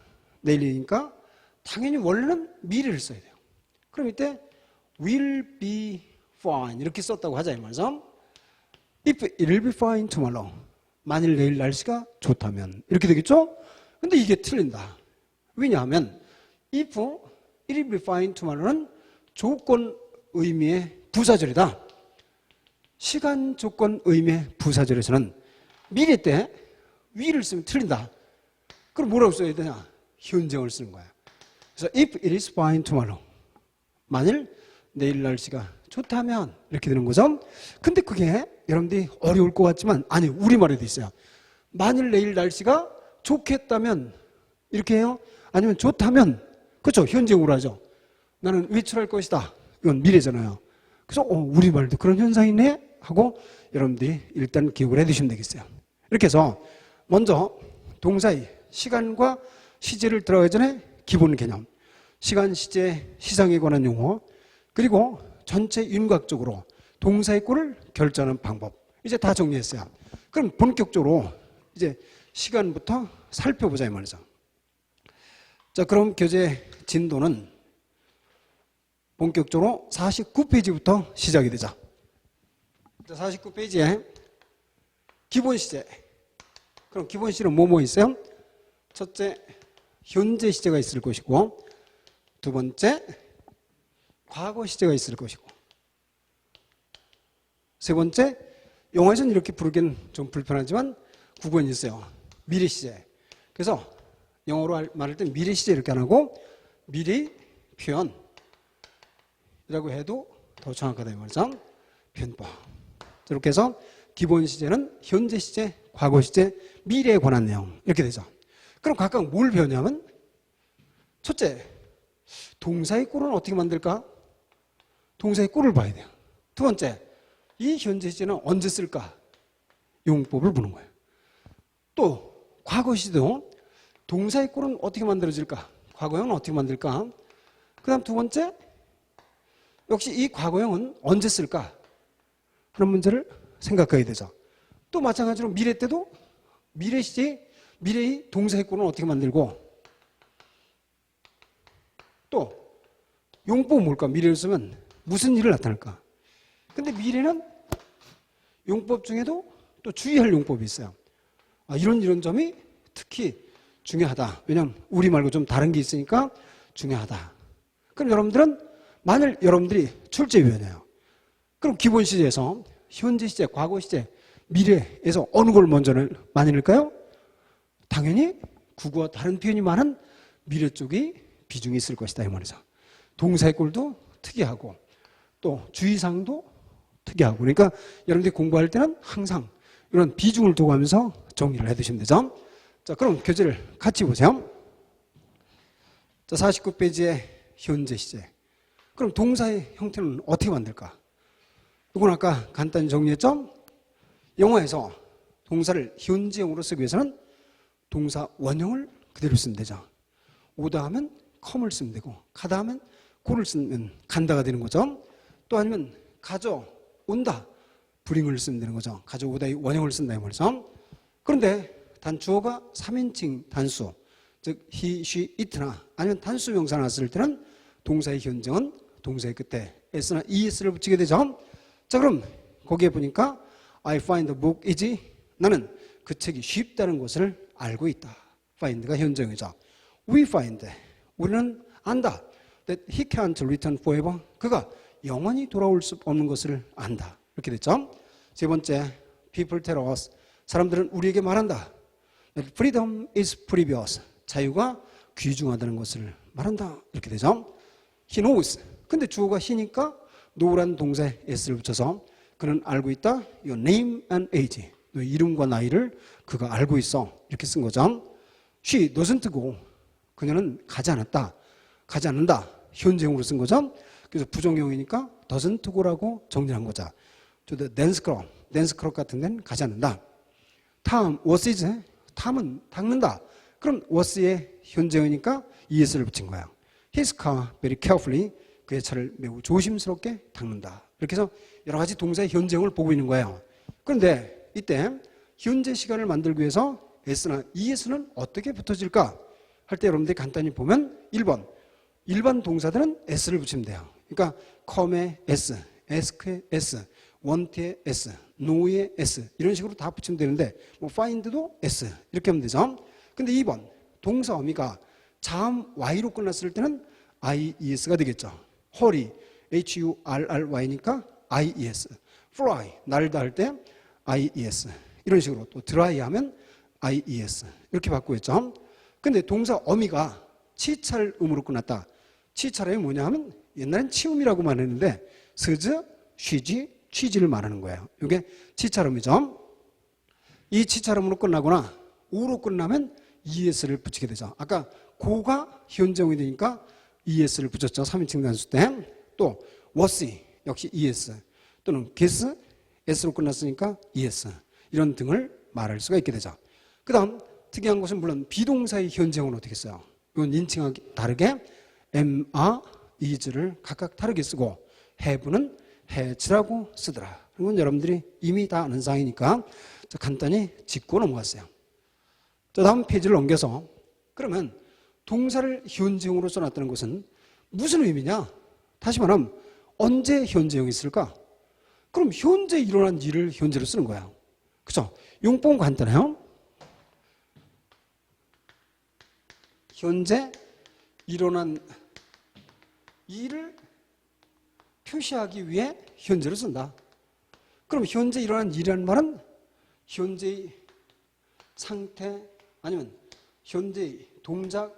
당연히 원래는 미래를 써야 돼요. 그럼 이때 will be fine 이렇게 썼다고 하자 이 말이죠. If it will be fine tomorrow. 만일 내일 날씨가 좋다면 이렇게 되겠죠? 근데 이게 틀린다. 왜냐하면 if it will be fine tomorrow는 조건 의미의 부사절이다. 시간, 조건 의미의 부사절에서는 미래 때 will을 쓰면 틀린다. 그럼 뭐라고 써야 되냐? 현재형을 쓰는 거야. 그래서 if it is fine tomorrow. 만일 내일 날씨가 좋다면 이렇게 되는 거죠. 근데 그게 여러분들이 어려울 것 같지만 아니 우리말에도 있어요. 만일 내일 날씨가 좋겠다면 이렇게 해요? 아니면 좋다면, 그렇죠? 현재형으로 하죠. 나는 외출할 것이다. 이건 미래잖아요. 그래서 우리말도 그런 현상이 있네? 하고 여러분들이 일단 기억을 해두시면 되겠어요. 이렇게 해서 먼저 동사의 시간과 시제를 들어가기 전에 기본 개념, 시간, 시제, 시상에 관한 용어, 그리고 전체 윤곽적으로 동사의 꼴을 결정하는 방법, 이제 다 정리했어요. 그럼 본격적으로 이제 시간부터 살펴보자 이 말이죠. 자, 그럼 교재 진도는 본격적으로 49페이지부터 시작이 되죠. 자, 49페이지에 기본 시제. 그럼 기본 시제는 뭐뭐 있어요? 첫째, 현재 시제가 있을 것이고, 두 번째, 과거 시제가 있을 것이고, 세 번째, 영어에서는 이렇게 부르기는 좀 불편하지만 국어는 있어요. 미래 시제. 그래서 영어로 말할 때 미래 시제 이렇게 안 하고 미래 표현이라고 해도 더 정확하다 이 말이죠. 표현법. 이렇게 해서 기본 시제는 현재 시제, 과거 시제, 미래에 관한 내용 이렇게 되죠. 그럼 각각 뭘 배우냐면 첫째, 동사의 꼴은 어떻게 만들까? 동사의 꼴을 봐야 돼요. 두 번째, 이 현재 시제는 언제 쓸까? 용법을 보는 거예요. 또 과거 시제도 동사의 꼴은 어떻게 만들어질까? 과거형은 어떻게 만들까? 그 다음 두 번째, 역시 이 과거형은 언제 쓸까? 하는 문제를 생각해야 되죠. 또 마찬가지로 미래 때도 미래 시제, 미래의 동사의 꼴은 어떻게 만들고, 또 용법은 뭘까? 미래를 쓰면 무슨 일을 나타낼까? 근데 미래는 용법 중에도 또 주의할 용법이 있어요. 이런 점이 특히 중요하다. 왜냐하면 우리 말고 좀 다른 게 있으니까 중요하다. 그럼 여러분들은 만일 여러분들이 출제위원이에요. 그럼 기본 시제에서 현재 시제, 과거 시제, 미래에서 어느 걸 먼저 많이 넣을까요? 당연히 국어와 다른 표현이 많은 미래 쪽이 비중이 있을 것이다 이 말이죠. 동사의 꼴도 특이하고 또 주의사항도 특이하고, 그러니까 여러분들이 공부할 때는 항상 이런 비중을 두고 하면서 정리를 해두시면 되죠. 자, 그럼 교재를 같이 보세요. 자, 49페이지에 현재 시제. 그럼 동사의 형태는 어떻게 만들까? 이건 아까 간단히 정리했죠? 영어에서 동사를 현재형으로 쓰기 위해서는 동사 원형을 그대로 쓰면 되죠. 오다 하면 컴을 쓰면 되고, 가다 하면 고를 쓰면 간다가 되는 거죠. 또 아니면 가져온다, 브링을 쓰면 되는 거죠. 가져오다의 원형을 쓴다 이 말이죠. 그런데 단 주어가 3인칭 단수, 즉 he, she, it나 아니면 단수 명사 나왔을 때는 동사의 현정은 동사의 끝에 s나 es를 붙이게 되죠. 자, 그럼 거기에 보니까 I find the book easy, 나는 그 책이 쉽다는 것을 알고 있다. find가 현정이죠. We find, 우리는 안다. That he can't return forever, 그가 영원히 돌아올 수 없는 것을 안다. 이렇게 됐죠. 세 번째, people tell us, 사람들은 우리에게 말한다. That freedom is previous, 자유가 귀중하다는 것을 말한다. 이렇게 되죠. He knows, 근데 주어가 he니까 know라는 동사에 s를 붙여서 그는 알고 있다. Your name and age, 너의 이름과 나이를 그가 알고 있어. 이렇게 쓴 거죠. She doesn't go, 그녀는 가지 않았다. 가지 않는다. 현재형으로 쓴 거죠. 그래서 부정형이니까 doesn't go라고 정리한 거죠. To the dance club 같은 데는 가지 않는다. Tom was is, 탐은 닦는다. 그럼 was의 현재형이니까 es를 붙인 거예요. His car very carefully, 그의 차를 매우 조심스럽게 닦는다. 이렇게 해서 여러 가지 동사의 현재형을 보고 있는 거예요. 그런데 이때 현재 시간을 만들기 위해서 s나 es는 어떻게 붙어질까 할 때 여러분들이 간단히 보면 1번, 일반 동사들은 s를 붙이면 돼요. 그러니까 come에 s, ask에 s, want에 s, know에 s 이런 식으로 다 붙이면 되는데 뭐 find도 s 이렇게 하면 되죠. 근데 2번 동사 어미가 자음 y로 끝났을 때는 ies가 되겠죠. hurry, hurry니까 ies, fly, 날다 할 때 ies 이런 식으로, 또 dry 하면 ies 이렇게 바꾸고 있죠. 근데 동사 어미가 치찰 음으로 끝났다. 치찰음이 뭐냐 하면 옛날엔 치음이라고만 했는데 스즈, 쉬지, 취지를 말하는 거예요. 이게 치찰음이죠. 이 치찰음으로 끝나거나 우로 끝나면 es를 붙이게 되죠. 아까 고가 현재형이 되니까 es를 붙였죠. 3인칭 단수 때. 또 was 역시 es 또는 guess s로 끝났으니까 es 이런 등을 말할 수가 있게 되죠. 그 다음 특이한 것은 물론 비동사의 현재형은 어떻게 써요? 이건 인칭하기 다르게 am, are, is를 각각 다르게 쓰고 have는 has라고 쓰더라. 이건 여러분들이 이미 다 아는 사항이니까 간단히 짚고 넘어갔어요. 자, 다음 페이지를 넘겨서 그러면 동사를 현재형으로 써놨다는 것은 무슨 의미냐? 다시 말하면 언제 현재형이 쓸까? 그럼 현재 일어난 일을 현재로 쓰는 거야. 그렇죠? 용법은 간단해요. 현재 일어난 일을 표시하기 위해 현재를 쓴다. 그럼 현재 일어난 일이라는 말은 현재의 상태 아니면 현재의 동작,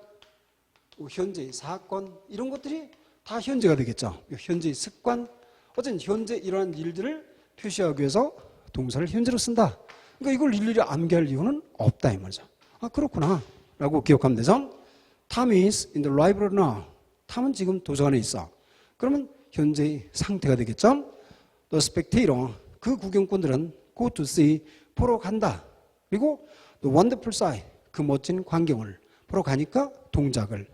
현재의 사건 이런 것들이 다 현재가 되겠죠. 현재의 습관, 어쨌든 현재 일어난 일들을 표시하기 위해서 동사를 현재로 쓴다. 그러니까 이걸 일일이 암기할 이유는 없다 이 말이죠. 아 그렇구나 라고 기억하면 되죠. Tom is in the library now. 탐은 지금 도서관에 있어. 그러면 현재의 상태가 되겠죠. The spectator, 그 구경꾼들은 go to see, 보러 간다. 그리고 the wonderful sight, 그 멋진 광경을 보러 가니까 동작을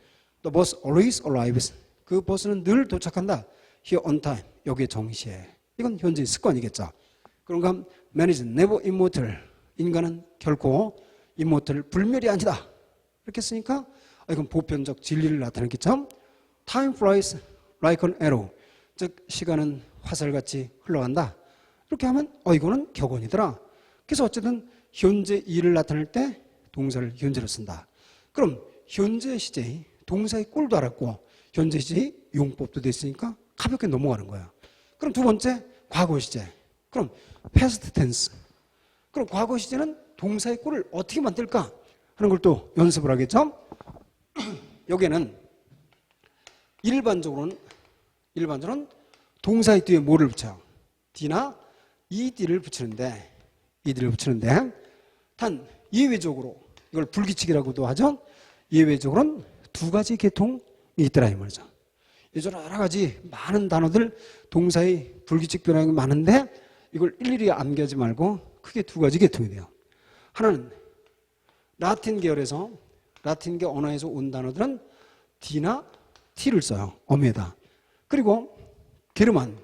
The bus always arrives, 그 버스는 늘 도착한다. Here on time, 여기에 정시에. 이건 현재의 습관이겠죠. 그런가 man is never immortal, 인간은 결코 immortal, 불멸이 아니다. 이렇게 쓰니까 이건 보편적 진리를 나타내겠죠. Time flies like an arrow, 즉 시간은 화살같이 흘러간다. 이렇게 하면 이거는 격언이더라. 그래서 어쨌든 현재 일을 나타낼 때 동사를 현재로 쓴다. 그럼 현재 시제의 동사의 꼴도 알았고 현재 시제의 용법도 됐으니까 가볍게 넘어가는 거야. 그럼 두 번째 과거 시제. 그럼 past tense. 그럼 과거 시제는 동사의 꼴을 어떻게 만들까 하는 걸 또 연습을 하겠죠. 여기에는 일반적으로는 동사의 뒤에 뭐를 붙여요? d나 ed를 붙이는데 단 예외적으로 이걸 불규칙이라고도 하죠. 예외적으로는 두 가지 계통이 있더라 이 말이죠. 여러 가지 많은 단어들 동사의 불규칙 변형이 많은데 이걸 일일이 암기하지 말고 크게 두 가지 계통이 돼요. 하나는 라틴 언어에서 온 단어들은 D나 T를 써요. 어미에다. 그리고 게르만,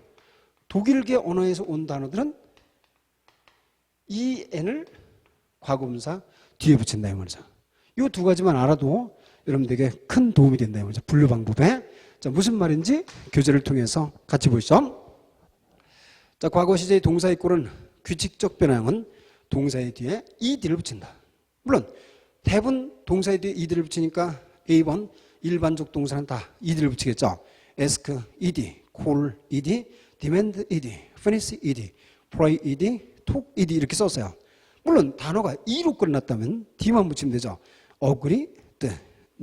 독일계 언어에서 온 단어들은 EN을 과거분사 뒤에 붙인다 이 말이죠. 이 두 가지만 알아도 여러분들에게 큰 도움이 된다 이 말이죠. 분류 방법에. 자, 무슨 말인지 교재를 통해서 같이 보시죠. 자, 과거 시제의 동사의 꼴은 규칙적 변형은 동사의 뒤에 ed를 붙인다. 물론 대부분 동사의 뒤에 ed를 붙이니까 A번 일반적 동사는 다 ed를 붙이겠죠. ask ed, call ed, demand ed, finish ed, pray ed, talk ed 이렇게 썼어요. 물론 단어가 e로 끝났다면 d만 붙이면 되죠. agreed,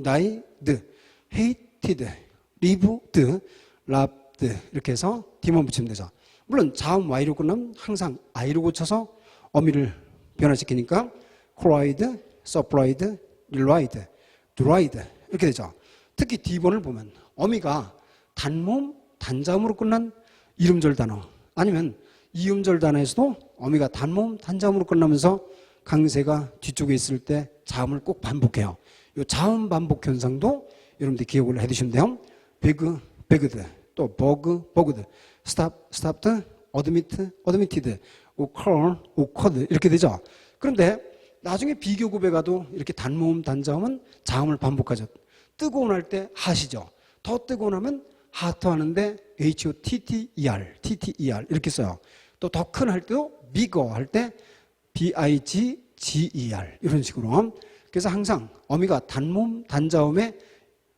died, hated, lived, loved 이렇게 해서 d만 붙이면 되죠. 물론 자음 y로 끝나면 항상 i로 고쳐서 어미를 변화시키니까 cried, supplied, relied, dried 이렇게 되죠. 특히 D번을 보면 어미가 단모음, 단자음으로 끝난 이름절 단어 아니면 이음절 단어에서도 어미가 단모음, 단자음으로 끝나면서 강세가 뒤쪽에 있을 때 자음을 꼭 반복해요. 이 자음 반복 현상도 여러분들이 기억을 해두시면 돼요. beg, begged, 또 bug, bugged, stop, stopped, admit, admitted, occur, occurred 이렇게 되죠. 그런데 나중에 비교급에 가도 이렇게 단모음, 단자음은 자음을 반복하죠. 뜨거운 할 때 핫이죠. 더 뜨거운 하면 hot 하는데 HOTTER 이렇게 써요. 또 더 큰 할 때도 bigger 할 때 BIGGER 이런 식으로. 그래서 항상 어미가 단모음, 단자음의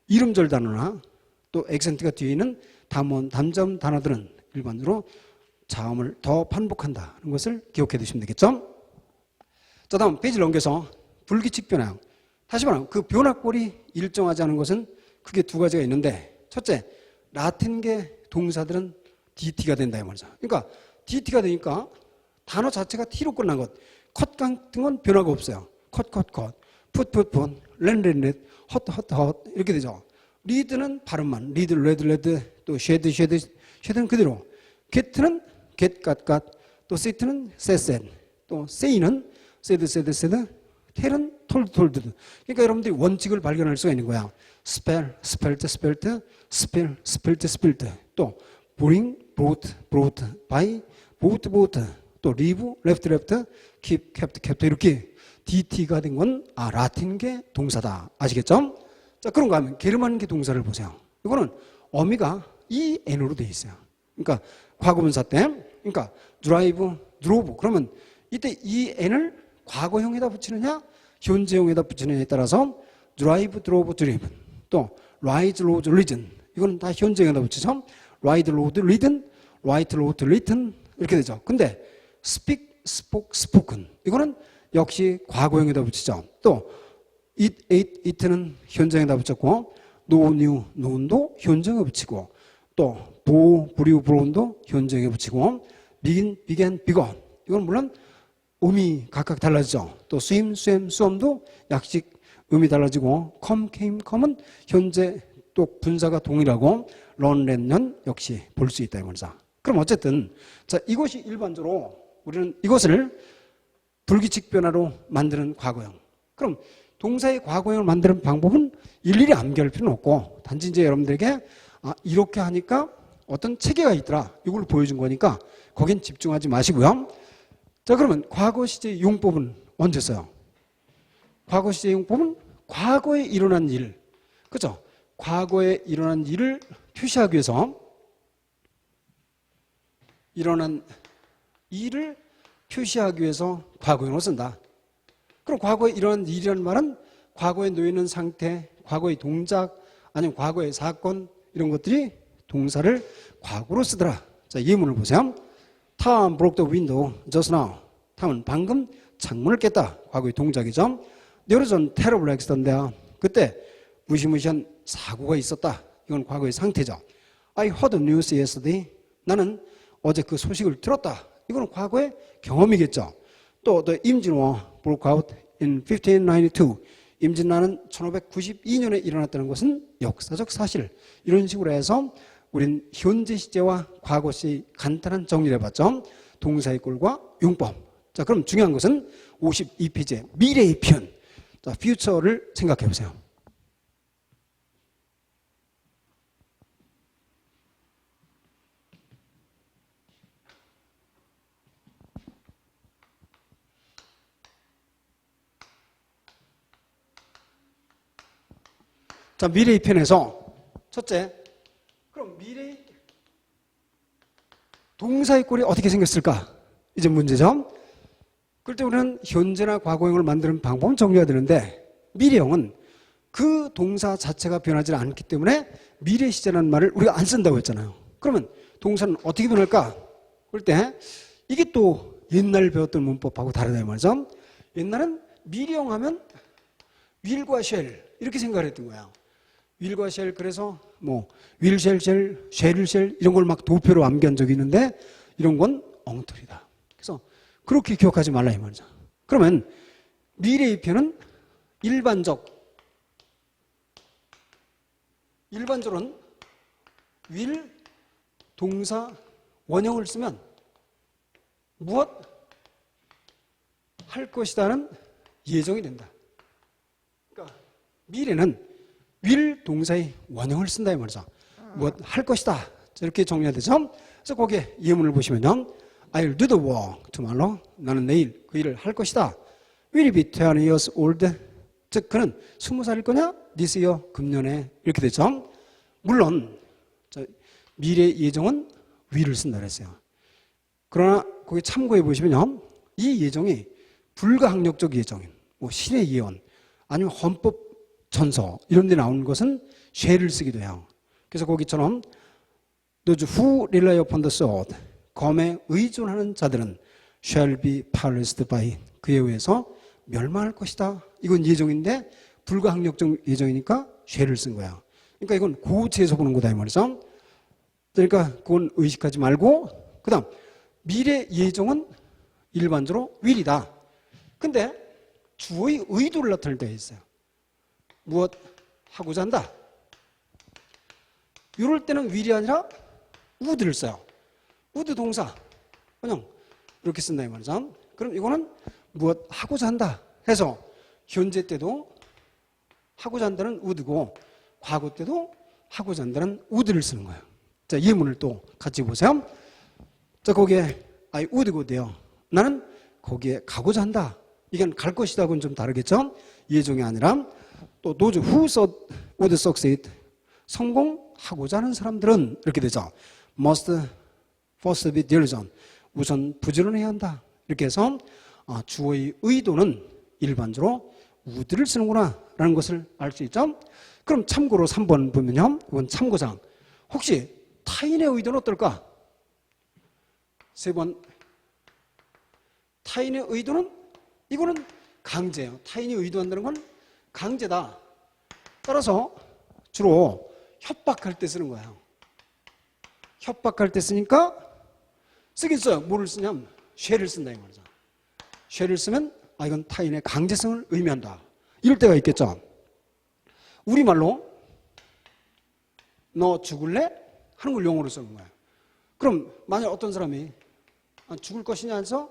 이름절 단어나 또 액센트가 뒤에 있는 단모음, 단자음 단어들은 일반적으로 자음을 더 반복한다는 것을 기억해 두시면 되겠죠. 자, 다음 페이지를 넘겨서 불규칙 변화. 다시 말하면 그 변화꼴이 일정하지 않은 것은 크게 두 가지가 있는데 첫째, 라틴계 동사들은 DT가 된다 이 말이죠. 그러니까 DT가 되니까 단어 자체가 T로 끝난 것, 컷 같은 건 변화가 없어요. 컷. 풋, 렌, 헛 이렇게 되죠. 리드는 발음만, 리드, 레드, 또 쉐드는 그대로. get는 get, got, 또 set는 set, 또 say는 said, tell은 told. 그러니까 여러분들이 원칙을 발견할 수가 있는 거야. spelled, spilled. 또 bring, brought, buy, bought. 또 leave, left, keep, kept 이렇게 DT가 된 건 라틴계 동사다. 아시겠죠? 자, 그런가 하면 게르만계 동사를 보세요. 이거는 어미가 EN으로 되어 있어요. 그러니까 과거분사 때, 그러니까 drive, drove. 그러면 이때 EN을 과거형에다 붙이느냐, 현재형에다 붙이느냐에 따라서 drive, drove, driven. 또 rise, rose, risen. 이거는 다 현재형에다 붙이죠. ride, rode, ridden, write, wrote, written 이렇게 되죠. 근데 speak, spoke, spoken. 이거는 역시 과거형에다 붙이죠. 또 eat, ate, eat는 현재형에다 붙였고 know, knew, known도 현재형에 붙이고 또 bow, brew, brown도 현재형에 붙이고 begin, began, begun. 이건 물론 음이 각각 달라지죠. 또 swim, swam, swam도 약식 음이 달라지고 come, came, come은 현재 또 분사가 동일하고 run, ran 역시 볼 수 있다 이 말이죠. 그럼 어쨌든 자, 이것이 일반적으로 우리는 이것을 불규칙 변화로 만드는 과거형. 그럼 동사의 과거형을 만드는 방법은 일일이 암기할 필요는 없고 단지 이제 여러분들에게 이렇게 하니까 어떤 체계가 있더라. 이걸 보여준 거니까 거긴 집중하지 마시고요. 자, 그러면 과거 시제 용법은 언제 써요? 과거 시제 용법은 과거에 일어난 일. 그죠? 과거에 일어난 일을 표시하기 위해서 일어난 일을 표시하기 위해서 과거형을 쓴다. 그럼 과거에 일어난 일이라는 말은 과거에 놓여있는 상태, 과거의 동작, 아니면 과거의 사건 이런 것들이 동사를 과거로 쓰더라. 자, 예문을 보세요. Tom broke the window just now. 탐은 방금 창문을 깼다. 과거의 동작이죠. There was a terrible accident there. 그때 무시무시한 사고가 있었다. 이건 과거의 상태죠. I heard the news yesterday. 나는 어제 그 소식을 들었다. 이건 과거의 경험이겠죠. 또 the 임진 war broke out in 1592. 임진란은 1592년에 일어났다는 것은 역사적 사실. 이런 식으로 해서 우린 현재 시제와 과거 시 간단한 정리를 해봤죠. 동사의 꼴과 용법. 자, 그럼 중요한 것은 52페이지의 미래의 표현. 자, future를 생각해 보세요. 자, 미래의 편에서 첫째, 그럼 미래의 동사의 꼴이 어떻게 생겼을까? 이제 문제죠. 그럴 때 우리는 현재나 과거형을 만드는 방법은 정리해야 되는데 미래형은 그 동사 자체가 변하지 않기 때문에 미래 시제라는 말을 우리가 안 쓴다고 했잖아요. 그러면 동사는 어떻게 변할까? 그럴 때 이게 또 옛날 배웠던 문법하고 다르다 이 말이죠. 옛날은 미래형 하면 will과 shall 이렇게 생각을 했던 거예요. will과 shall 그래서 뭐 will, shall 이런 걸 막 도표로 암기한 적이 있는데 이런 건 엉터리다. 그래서 그렇게 기억하지 말라 이 말이죠. 그러면 미래의 표현은 일반적으로는 will 동사 원형을 쓰면 무엇 할 것이다는 예정이 된다. 그러니까 미래는 will 동사의 원형을 쓴다 이 말이죠. 무엇 할 것이다. 이렇게 정리해야 되죠. 그래서 거기에 예문을 보시면요. I'll do the work tomorrow. 나는 내일 그 일을 할 것이다. Will be 20 years old. 즉 그는 20살일 거냐? This year, 금년에 이렇게 되죠. 물론 미래 예정은 will을 쓴다 그랬어요. 그러나 거기 참고해 보시면요. 이 예정이 불가항력적 예정인 뭐 신의 예언 아니면 헌법 전서 이런 데 나오는 것은 shall을 쓰기도 해요. 그래서 거기처럼 Those who rely upon the sword 검에 의존하는 자들은 shall be perished by 그에 의해서 멸망할 것이다. 이건 예정인데 불가항력적 예정이니까 shall을 쓴 거야. 그러니까 이건 고체에서 보는 거다 이 말이죠. 그러니까 그건 의식하지 말고 그 다음 미래 예정은 일반적으로 will이다. 근데 주어의 의도를 나타낼 때가 있어요. 무엇 하고자 한다. 이럴 때는 will이 아니라 would를 써요. would 동사 그냥 이렇게 쓴다 이 말이죠. 그럼 이거는 무엇 하고자 한다 해서 현재 때도 하고자 한다는 would고 과거 때도 하고자 한다는 would를 쓰는 거예요. 자, 예문을 또 같이 보세요. 자, 거기에 I would go there. 나는 거기에 가고자 한다. 이건 갈 것이다고는 좀 다르겠죠? 예정이 아니라 또 those who would succeed. 성공하고자 하는 사람들은 이렇게 되죠. must first be diligent. 우선 부지런해야 한다. 이렇게 해서 주어의 의도는 일반적으로 would를 쓰는구나 라는 것을 알 수 있죠. 그럼 참고로 3번 보면요. 이건 참고사항. 혹시 타인의 의도는 어떨까? 3번. 타인의 의도는 이거는 강제예요. 타인이 의도한다는 건 강제다. 따라서 주로 협박할 때 쓰는 거예요. 협박할 때 쓰니까 쓰긴 써요. 뭐를 쓰냐면 쉐를 쓴다 이 말이죠. 쉐를 쓰면 이건 타인의 강제성을 의미한다. 이럴 때가 있겠죠. 우리말로 너 죽을래? 하는 걸 용어로 쓰는 거예요. 그럼 만약 어떤 사람이 죽을 것이냐 해서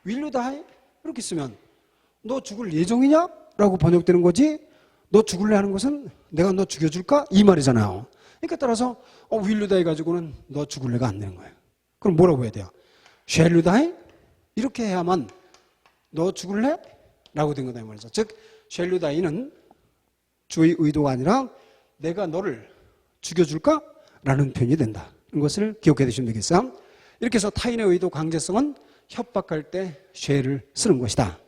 will you die? 이렇게 쓰면 너 죽을 예정이냐? 라고 번역되는 거지. 너 죽을래 하는 것은 내가 너 죽여줄까? 이 말이잖아요. 그러니까 따라서 will you die 가지고는 너 죽을래가 안 되는 거예요. 그럼 뭐라고 해야 돼요? shall you die? 이렇게 해야만 너 죽을래? 라고 된 거다 이 말이죠. 즉 shall you die는 주의 의도가 아니라 내가 너를 죽여줄까? 라는 표현이 된다. 이것을 기억해 두시면 되겠어요. 이렇게 해서 타인의 의도 강제성은 협박할 때 shall을 쓰는 것이다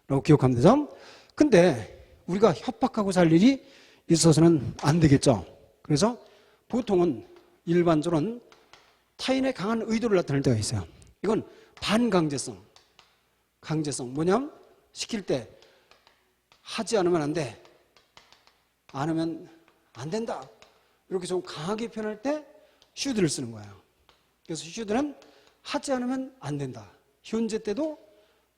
라고 기억하면 되죠. 근데 우리가 협박하고 살 일이 있어서는 안 되겠죠. 그래서 보통은 일반적으로는 타인의 강한 의도를 나타낼 때가 있어요. 이건 반강제성. 강제성 뭐냐면 시킬 때 하지 않으면 안 돼. 안 하면 안 된다. 이렇게 좀 강하게 표현할 때 should를 쓰는 거예요. 그래서 should는 하지 않으면 안 된다. 현재 때도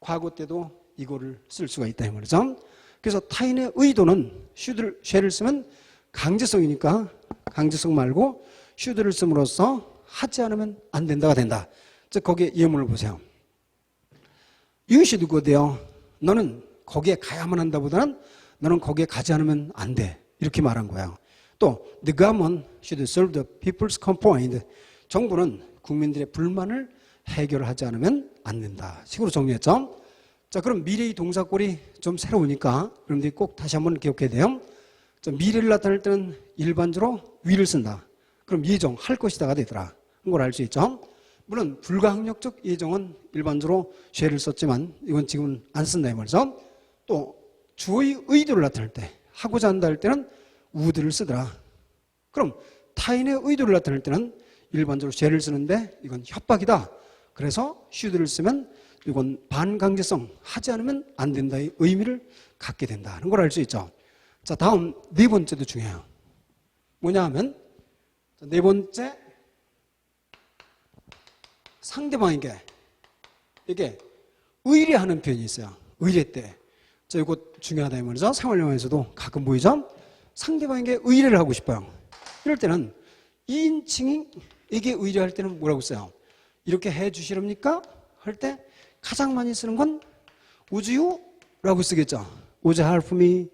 과거 때도 이거를 쓸 수가 있다 이 말이죠. 그래서 타인의 의도는 shall을 쓰면 강제성이니까 강제성 말고 should를 씀으로써 하지 않으면 안 된다가 된다. 즉 거기에 예문을 보세요. You should go there. 너는 거기에 가야만 한다보다는 너는 거기에 가지 않으면 안 돼. 이렇게 말한 거예요. 또 the government should solve the people's complaint. 정부는 국민들의 불만을 해결하지 않으면 안 된다. 식으로 정리했죠. 자, 그럼 미래의 동사꼴이 좀 새로우니까 여러분들이 꼭 다시 한번 기억해야 돼요. 자, 미래를 나타낼 때는 일반적으로 will을 쓴다. 그럼 예정, 할 것이다가 되더라. 그걸 알 수 있죠. 물론 불가항력적 예정은 일반적으로 shall을 썼지만 이건 지금은 안 쓴다 이 말이죠. 또 주어의 의도를 나타낼 때 하고자 한다 할 때는 would를 쓰더라. 그럼 타인의 의도를 나타낼 때는 일반적으로 shall을 쓰는데 이건 협박이다. 그래서 should를 쓰면 이건 반강제성, 하지 않으면 안 된다의 의미를 갖게 된다는 걸 알 수 있죠. 자, 다음 네 번째도 중요해요. 뭐냐 하면 네 번째 상대방에게 이게 의뢰하는 표현이 있어요. 의뢰 때. 자, 이거 중요하다 이 말이죠. 생활영화에서도 가끔 보이죠. 상대방에게 의뢰를 하고 싶어요. 이럴 때는 2인칭에게 의뢰할 때는 뭐라고 써요? 이렇게 해 주시렵니까? 할 때 가장 많이 쓰는 건 would you? 라고 쓰겠죠. would you help me?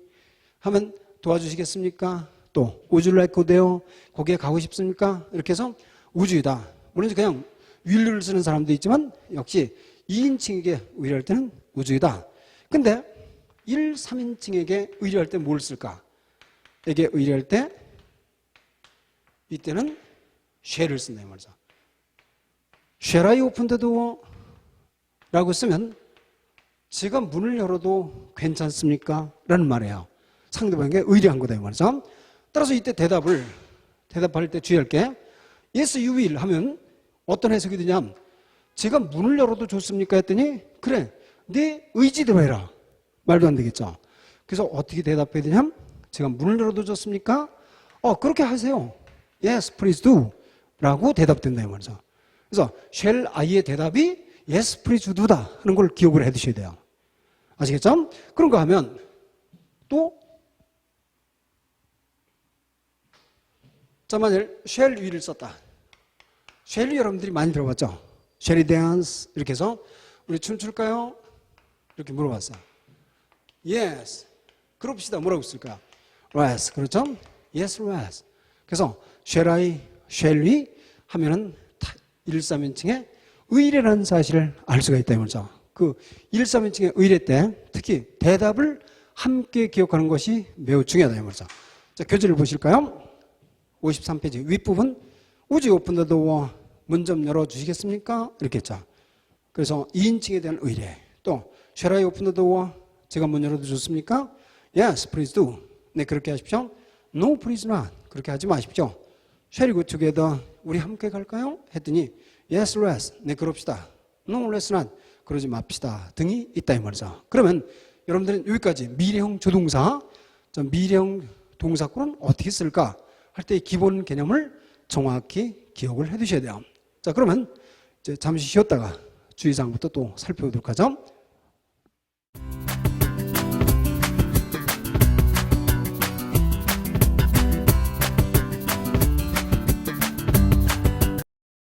하면 도와주시겠습니까? 또 would you like to go there? 거기에 가고 싶습니까? 이렇게 해서 would you다. 물론 그냥 will를 쓰는 사람도 있지만 역시 2인칭에게 의뢰할 때는 would you다. 근데 1, 3인칭에게 의뢰할 때 뭘 쓸까? 에게 의뢰할 때 이때는 shall을 쓴다 이 말이죠. Shall I open the door? 라고 쓰면 제가 문을 열어도 괜찮습니까? 라는 말이에요. 상대방에게 의뢰한 거다 이 말이죠. 따라서 이때 대답할 때 주의할 게 Yes, you will 하면 어떤 해석이 되냐면 제가 문을 열어도 좋습니까? 했더니 그래, 네 의지대로 해라. 말도 안 되겠죠. 그래서 어떻게 대답해야 되냐면 제가 문을 열어도 좋습니까? 그렇게 하세요. Yes, please do. 라고 대답된다 이 말이죠. 그래서 shall I의 대답이 yes, please do다 하는 걸 기억을 해 두셔야 돼요. 아시겠죠? 그런 거 하면 또 자, 만일 shall we를 썼다. shall we 여러분들이 많이 들어봤죠? shall we dance? 이렇게 해서 우리 춤출까요? 이렇게 물어봤어요. yes. 그럽시다. 뭐라고 쓸까요? let's. 그렇죠? yes, let's. 그래서 shall I, shall we 하면은 1~3인칭의 의례라는 사실을 알 수가 있다 이 말이죠. 그 1~3인칭의 의례 때 특히 대답을 함께 기억하는 것이 매우 중요하다 이 말이죠. 자, 교재를 보실까요? 53페이지 윗부분 Would you open the door? 문 좀 열어주시겠습니까? 이렇게 했죠. 그래서 2인칭에 대한 의례. 또 Shall I open the door? 제가 문 열어도 좋습니까? Yes, please do. 네, 그렇게 하십시오. No, please not. 그렇게 하지 마십시오. Shall we go together? 우리 함께 갈까요? 했더니 Yes, let's. 네, 그럽시다. No, let's not. 그러지 맙시다. 등이 있다 이 말이죠. 그러면 여러분들은 여기까지 미래형 조동사, 미래형 동사구는 어떻게 쓸까? 할 때 기본 개념을 정확히 기억을 해 두셔야 돼요. 자, 그러면 이제 잠시 쉬었다가 주의사항부터 또 살펴보도록 하죠.